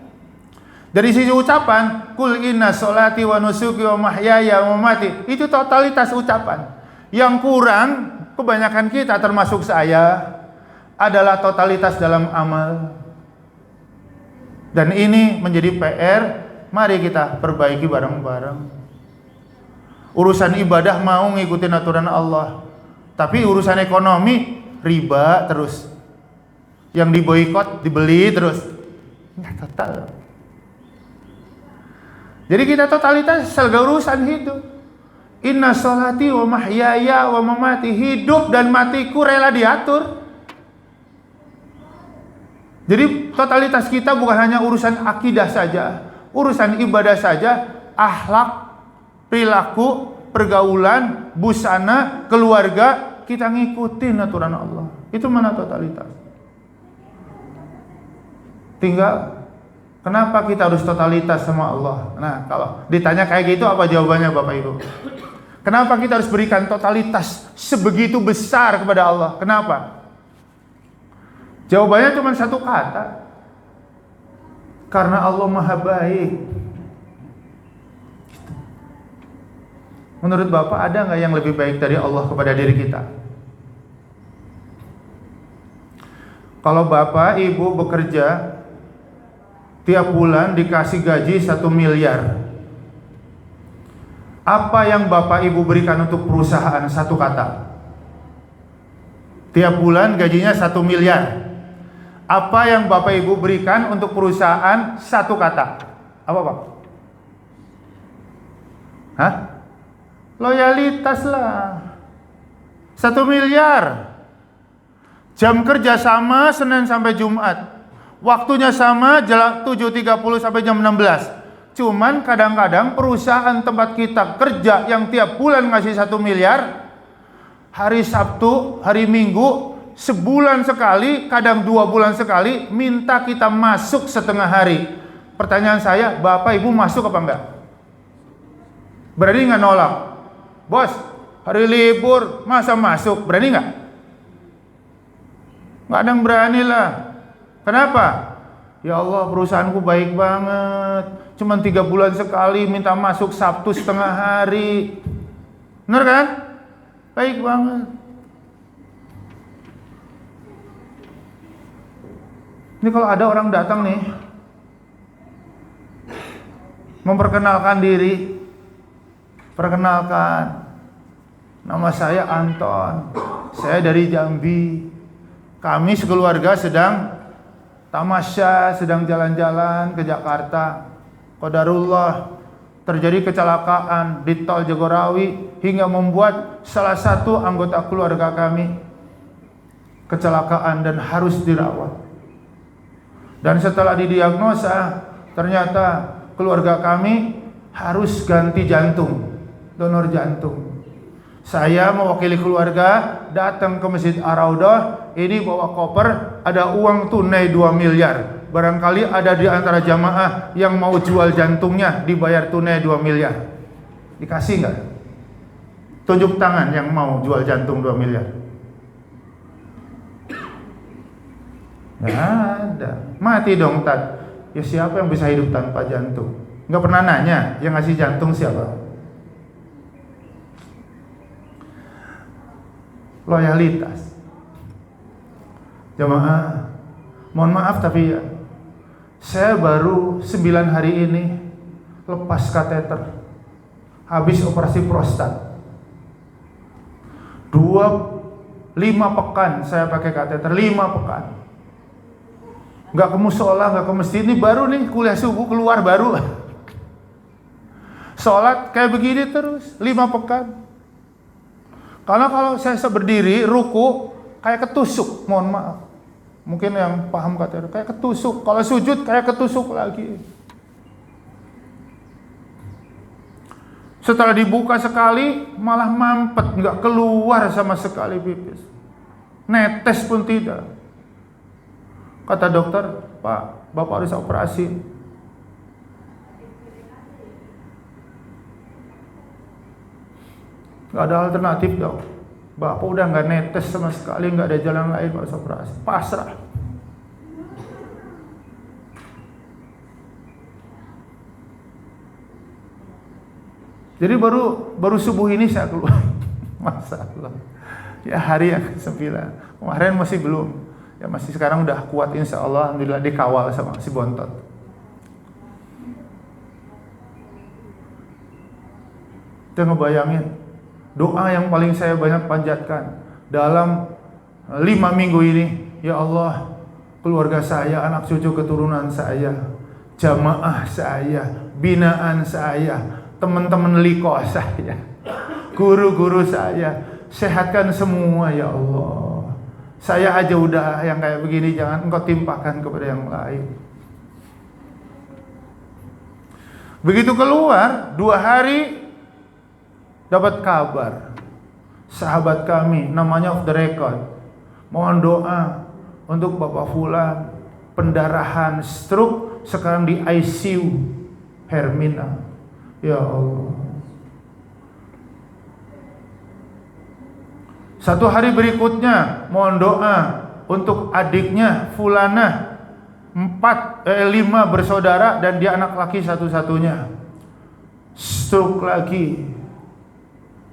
Dari sisi ucapan, kul inna sholati wa nusuki wa mahyaya wa mamati, itu totalitas ucapan. Yang kurang, kebanyakan kita termasuk saya, adalah totalitas dalam amal. Dan ini menjadi PR, mari kita perbaiki bareng-bareng. Urusan ibadah mau ngikutin aturan Allah, tapi urusan ekonomi riba terus. Yang diboikot dibeli terus. Nggak total. Jadi kita totalitas segala urusan hidup. Inna sholati wa mahyaya wa mamati, hidup dan matiku rela diatur. Jadi totalitas kita bukan hanya urusan akidah saja, urusan ibadah saja, akhlak, perilaku, pergaulan, busana, keluarga, kita ngikutin aturan Allah. Itu mana totalitas? Tinggal kenapa kita harus totalitas sama Allah? Nah, kalau ditanya kayak gitu apa jawabannya Bapak Ibu? Kenapa kita harus berikan totalitas sebegitu besar kepada Allah? Kenapa? Jawabannya cuma satu kata. Karena Allah Maha Baik. Menurut Bapak ada nggak yang lebih baik dari Allah kepada diri kita? Kalau Bapak Ibu bekerja tiap bulan dikasih gaji 1 miliar, apa yang Bapak Ibu berikan untuk perusahaan? Satu kata. Tiap bulan gajinya 1 miliar. Apa yang Bapak Ibu berikan untuk perusahaan? Satu kata. Apa Pak? Hah? Loyalitas lah. 1 miliar. Jam kerja sama Senin sampai Jumat. Waktunya sama 7.30 sampai jam 16. Cuman kadang-kadang perusahaan tempat kita kerja yang tiap bulan ngasih 1 miliar, hari Sabtu, hari Minggu, sebulan sekali, kadang 2 bulan sekali, minta kita masuk setengah hari. Pertanyaan saya, Bapak Ibu masuk apa enggak? Berani nggak nolak? Bos, hari libur, masa masuk? Berani nggak? Nggak ada yang berani lah. Kenapa? Ya Allah, perusahaanku baik banget. Cuman 3 bulan sekali minta masuk Sabtu setengah hari. Bener kan? Baik banget. Ini kalau ada orang datang nih, memperkenalkan diri, perkenalkan, nama saya Anton, saya dari Jambi, kami sekeluarga sedang tamasya, sedang jalan-jalan ke Jakarta. Qadarullah terjadi kecelakaan di tol Jagorawi hingga membuat salah satu anggota keluarga kami kecelakaan dan harus dirawat. Dan setelah didiagnosa, ternyata keluarga kami harus ganti jantung, donor jantung. Saya mewakili keluarga datang ke Masjid Ar-Raudhah, ini bawa koper, ada uang tunai 2 miliar. Barangkali ada di antara jamaah yang mau jual jantungnya, dibayar tunai 2 miliar. Dikasih enggak? Tunjuk tangan yang mau jual jantung 2 miliar. Nggak ada. Mati dong, Tat. Ya siapa yang bisa hidup tanpa jantung? Nggak pernah nanya yang ngasih jantung siapa? Loyalitas. Jamaah, mohon maaf tapi ya, saya baru 9 hari ini lepas kateter, habis operasi prostat. 5 pekan saya pakai kateter, 5 pekan. Nggak ke musola, nggak ke masjid. Ini baru nih kuliah subuh keluar baru. Sholat kayak begini terus 5 pekan. Karena kalau saya berdiri ruku kayak ketusuk, mohon maaf. Mungkin yang paham kata kayak ketusuk. Kalau sujud kayak ketusuk lagi. Setelah dibuka sekali malah mampet, nggak keluar sama sekali pipis. Netes pun tidak. Kata dokter, Pak, Bapak harus operasi. Gak ada alternatif dok. Bapak udah gak netes sama sekali, gak ada jalan lain, harus operasi. Pasrah. Jadi baru subuh ini saya keluar. Masya Allah. Ya hari yang ke-9. Kemarin masih belum. Ya masih sekarang udah kuat insya Allah. Alhamdulillah dikawal sama si bontot. Kita ngebayangin doa yang paling saya banyak panjatkan dalam 5 minggu ini. Ya Allah, keluarga saya, anak cucu keturunan saya, jamaah saya, binaan saya, teman-teman liko saya, guru-guru saya, sehatkan semua ya Allah. Saya aja udah yang kayak begini, jangan engkau timpakan kepada yang lain. Begitu keluar 2 hari dapat kabar, sahabat kami namanya off the record, mohon doa untuk Bapak Fulan, pendarahan, stroke, sekarang di ICU Hermina. Ya Allah. 1 hari berikutnya mohon doa untuk adiknya Fulana, 5 bersaudara dan dia anak laki satu-satunya. Stroke lagi.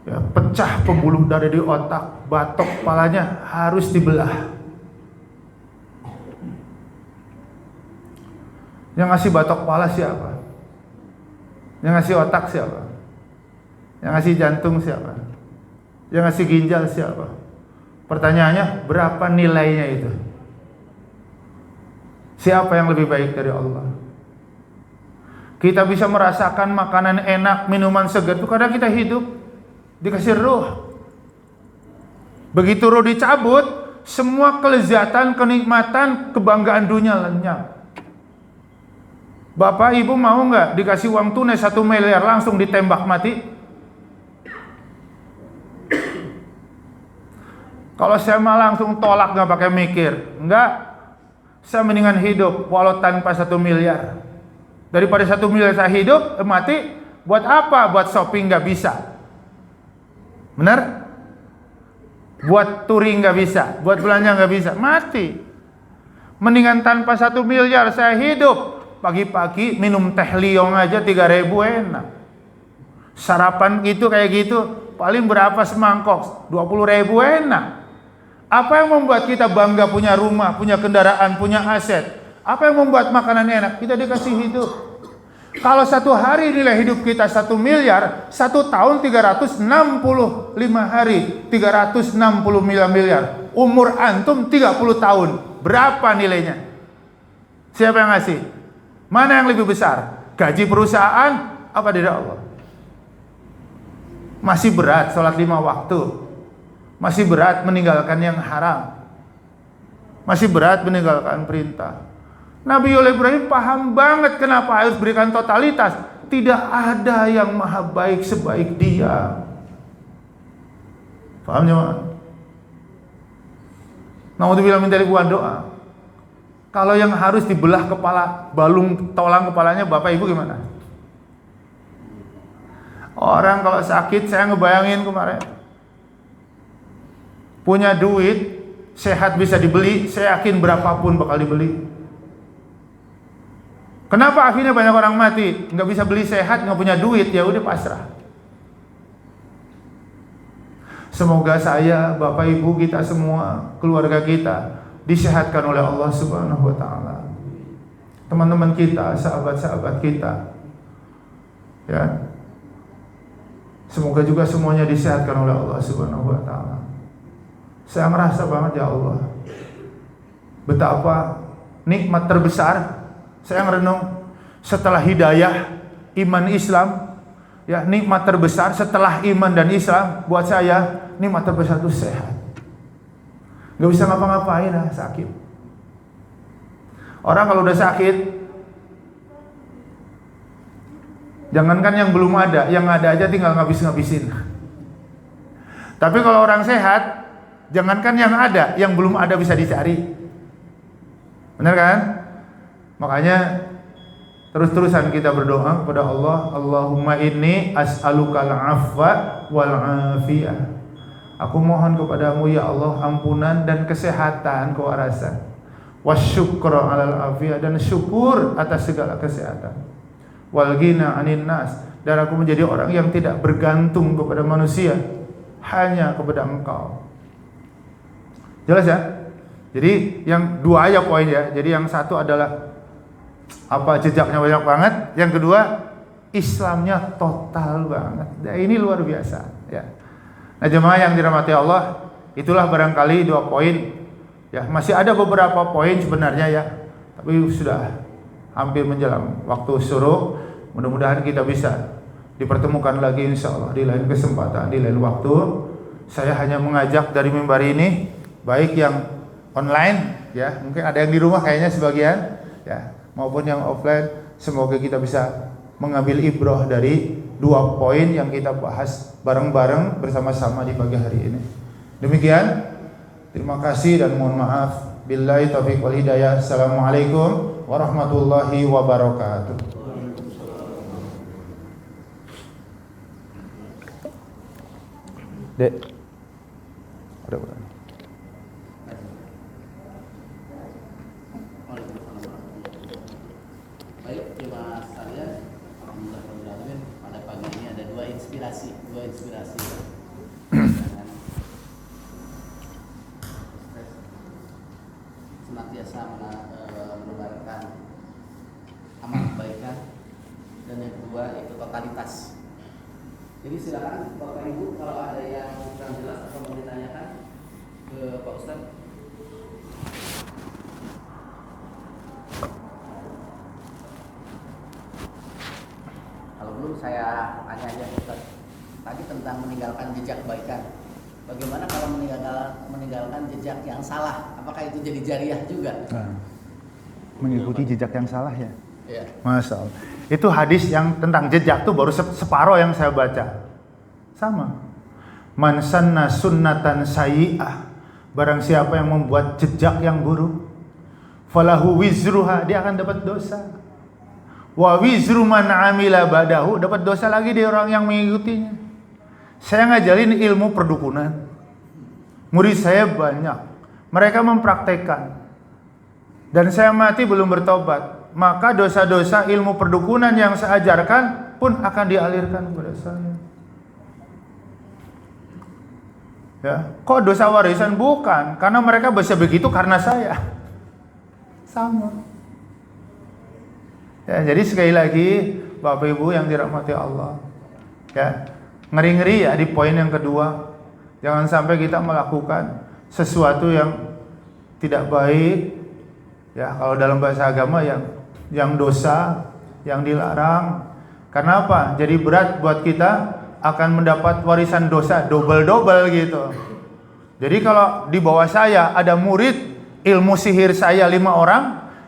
Ya, pecah pembuluh darah di otak, batok kepalanya harus dibelah. Yang ngasih batok kepala siapa? Yang ngasih otak siapa? Yang ngasih jantung siapa? Yang ngasih ginjal siapa? Pertanyaannya, berapa nilainya itu? Siapa yang lebih baik dari Allah? Kita bisa merasakan makanan enak, minuman segar itu karena kita hidup, dikasih ruh. Begitu ruh dicabut, semua kelezatan, kenikmatan, kebanggaan dunia lenyap. Bapak ibu mau nggak dikasih uang tunai 1 miliar langsung ditembak mati? Kalau saya mah langsung tolak, nggak pakai mikir. Enggak, saya mendingan hidup walau tanpa 1 miliar daripada 1 miliar saya hidup mati. Buat apa? Buat shopping nggak bisa, benar? Buat touring nggak bisa, buat belanja nggak bisa, mati. Mendingan tanpa 1 miliar saya hidup. Pagi-pagi minum teh liong aja 3.000 enak. Sarapan gitu kayak gitu paling berapa semangkok? 20.000 enak. Apa yang membuat kita bangga punya rumah, punya kendaraan, punya aset? Apa yang membuat makanan enak? Kita dikasih hidup. Kalau satu hari nilai hidup kita 1 miliar, 1 tahun 365 hari, 360 miliar. Umur antum 30 tahun. Berapa nilainya? Siapa yang ngasih? Mana yang lebih besar? Gaji perusahaan apa dari Allah? Masih berat sholat 5 waktu. Masih berat meninggalkan yang haram. Masih berat meninggalkan perintah. Nabi Ibrahim paham banget kenapa harus berikan totalitas. Tidak ada yang maha baik sebaik dia. Paham ya? Naudzubillah min dzalik, bukan doa. Kalau yang harus dibelah kepala, balung tolang kepalanya Bapak Ibu gimana? Orang kalau sakit, saya ngebayangin kemarin. Punya duit, sehat bisa dibeli, saya yakin berapapun bakal dibeli. Kenapa akhirnya banyak orang mati? Nggak bisa beli sehat, nggak punya duit, ya udah pasrah. Semoga saya, Bapak Ibu kita semua, keluarga kita disehatkan oleh Allah Subhanahu wa taala. Teman-teman kita, sahabat-sahabat kita. Ya. Semoga juga semuanya disehatkan oleh Allah Subhanahu wa taala. Saya merasa banget, ya Allah, betapa nikmat terbesar. Saya merenung setelah hidayah, iman Islam, ya, nikmat terbesar setelah iman dan Islam buat saya, nikmat terbesar itu sehat. Gak bisa ngapa-ngapain, sakit. Orang kalau udah sakit, jangankan yang belum ada, yang ada aja tinggal ngabis-ngabisin. Tapi kalau orang sehat, jangankan yang ada, yang belum ada bisa dicari. Benar kan? Makanya terus-terusan kita berdoa kepada Allah, Allahumma inni as'alukal afwa wal afiyah. Aku mohon kepadamu ya Allah ampunan dan kesehatan, kewarasan. Wasyukra alal afiyah, dan syukur atas segala kesehatan. Wal ghina 'anin nas, dan aku menjadi orang yang tidak bergantung kepada manusia, hanya kepada Engkau. Jelas ya? Jadi yang dua aja poin ya. Jadi yang satu adalah jejaknya banyak banget. Yang kedua, Islamnya total banget. Nah, ini luar biasa ya. Nah, jemaah yang dirahmati Allah, itulah barangkali 2 poin. Ya, masih ada beberapa poin sebenarnya ya. Tapi sudah hampir menjelang waktu suruh. Mudah-mudahan kita bisa dipertemukan lagi insyaallah di lain kesempatan, di lain waktu. Saya hanya mengajak dari mimbar ini, baik yang online ya, mungkin ada yang di rumah kayaknya sebagian ya, maupun yang offline, semoga kita bisa mengambil ibrah dari 2 poin yang kita bahas bareng-bareng bersama-sama di pagi hari ini. Demikian, terima kasih dan mohon maaf. Billahi taufiq wal hidayah. Assalamualaikum warahmatullahi wabarakatuh. Dek, ada berapa?
Baik, jemaah sekalian, alhamdulillah pada pagi ini ada dua inspirasi. Senantiasa menebarkan amal kebaikan, dan yang kedua itu totalitas. Jadi silakan Bapak Ibu kalau ada yang kurang jelas atau mau ditanyakan ke Pak Ustadz. Saya tanya aja Ustaz, tadi tentang meninggalkan jejak kebaikan. Bagaimana kalau meninggalkan jejak yang salah? Apakah itu jadi jariah juga?
Nah, mengikuti jejak yang salah ya?
Iya.
Masya Allah. Itu hadis yang tentang jejak tuh baru separuh yang saya baca. Sama. Man sanna sunnatan sayyi'ah, barang siapa yang membuat jejak yang buruk, falahu wizruha, dia akan dapat dosa. Wa wizru man amila badahu, dapat dosa lagi dari orang yang mengikutinya. Saya ngajarin ilmu perdukunan. Murid saya banyak. Mereka mempraktekkan. Dan saya mati belum bertobat. Maka dosa-dosa ilmu perdukunan yang saya ajarkan pun akan dialirkan kepada saya. Ya, kok dosa warisan? Bukan, karena mereka bisa begitu karena saya. Sama. Ya, jadi sekali lagi Bapak Ibu yang dirahmati Allah, ya, ngeri-ngeri ya di poin yang kedua. Jangan sampai kita melakukan sesuatu yang tidak baik. Ya, kalau dalam bahasa agama yang dosa, yang dilarang. Karena apa? Jadi berat buat kita, akan mendapat warisan dosa double-double gitu. Jadi kalau di bawah saya ada murid, ilmu sihir saya 5 orang,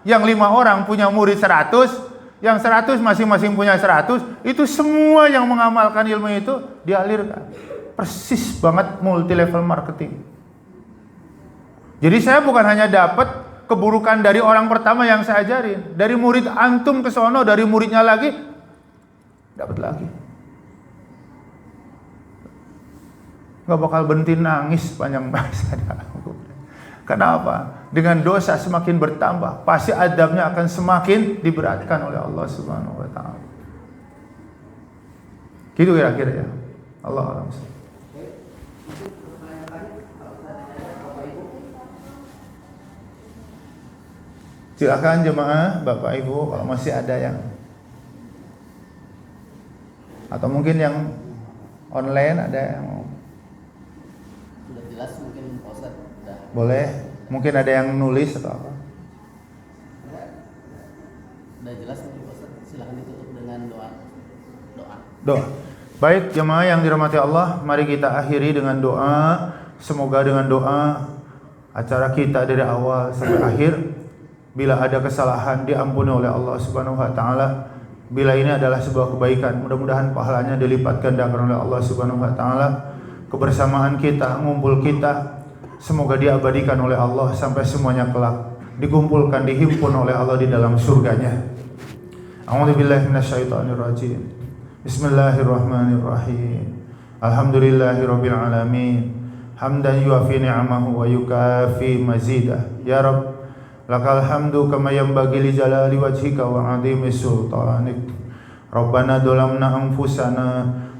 yang 5 orang punya murid 100, yang 100 masing-masing punya 100, itu semua yang mengamalkan ilmu itu dialirkan. Persis banget multi level marketing. Jadi saya bukan hanya dapat keburukan dari orang pertama yang saya ajarin, dari murid antum ke sono, dari muridnya lagi dapat lagi. Gak bakal berhenti nangis panjang masa. Kenapa? Dengan dosa semakin bertambah, pasti adabnya akan semakin diberatkan oleh Allah Subhanahu wa taala. Gitu kira-kira ya. Allah a'lam. Silakan jemaah, Bapak Ibu, kalau masih ada yang, atau mungkin yang online ada yang
sudah jelas mungkin Pak Ustaz sudah.
Boleh, mungkin ada yang nulis atau apa?
Sudah jelas mungkin Pak Ustaz, silakan ditutup dengan doa.
Baik jemaah yang dirahmati Allah, mari kita akhiri dengan doa. Semoga dengan doa acara kita dari awal sampai akhir, bila ada kesalahan diampuni oleh Allah Subhanahu wa taala. Bila ini adalah sebuah kebaikan, mudah-mudahan pahalanya dilipat gandakan oleh Allah Subhanahu wa taala. Kebersamaan kita, ngumpul kita, semoga diabadikan oleh Allah sampai semuanya kelak dikumpulkan, dihimpun oleh Allah di dalam surganya. A'udzubillahi minasyaitonirrajim. Bismillahirrahmanirrahim. Alhamdulillahirabbil alamin. Hamdan yuafi ni'amahu wa yukafi mazidah. Ya Rabb, lakal hamdu kama yanbaghi li jalali wajhika wa 'azimi sultanik. Rabbana dolamna anfusana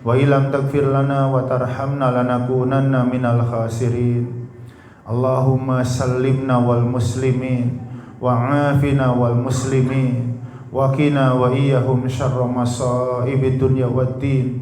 wa illam taghfir lana wa tarhamna lanakunanna minal khasirin. Allahumma sallimna wal muslimin wa 'afina wal muslimin wa qina wa iyyahum syarra masaibid dunya waddin.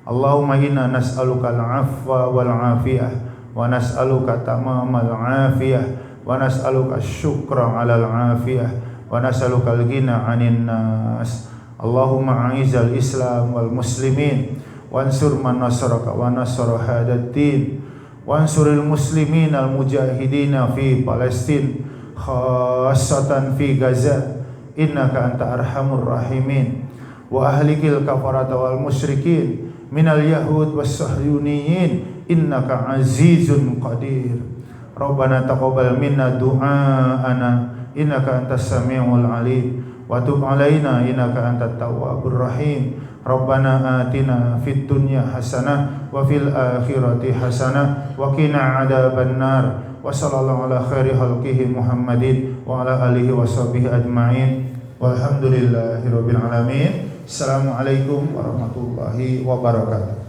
Allahumma inna nas'aluka al-'afwa wal 'afiyah wa nas'aluka tamamal 'afiyah wa nas'aluka syukra 'alal 'afiyah wa nas'aluka al-ghina 'anil nas. Allahumma a'izal Islam wal muslimin wansur man nasaraka wa nasara hadad din wansuril muslimin al mujahidina fi Palestin khassatan fi Gaza innaka anta arhamur rahimin wa ahlikil kafarata wal musyrikin minal yahud was sahyuniyin innaka azizun qadir. Rabbana taqabbal minna du'aana innaka antas samiul alim wa tub alaina innaka antat tawwabur rahim. Rabbana atina fid dunya hasanah wa fil akhirati hasanah wa qina adzabannar. Wa sallallahu ala khairi khalqihi Muhammadin wa ala alihi wa sahbihi ajma'in. Walhamdulillahirabbil alamin. Assalamualaikum warahmatullahi wabarakatuh.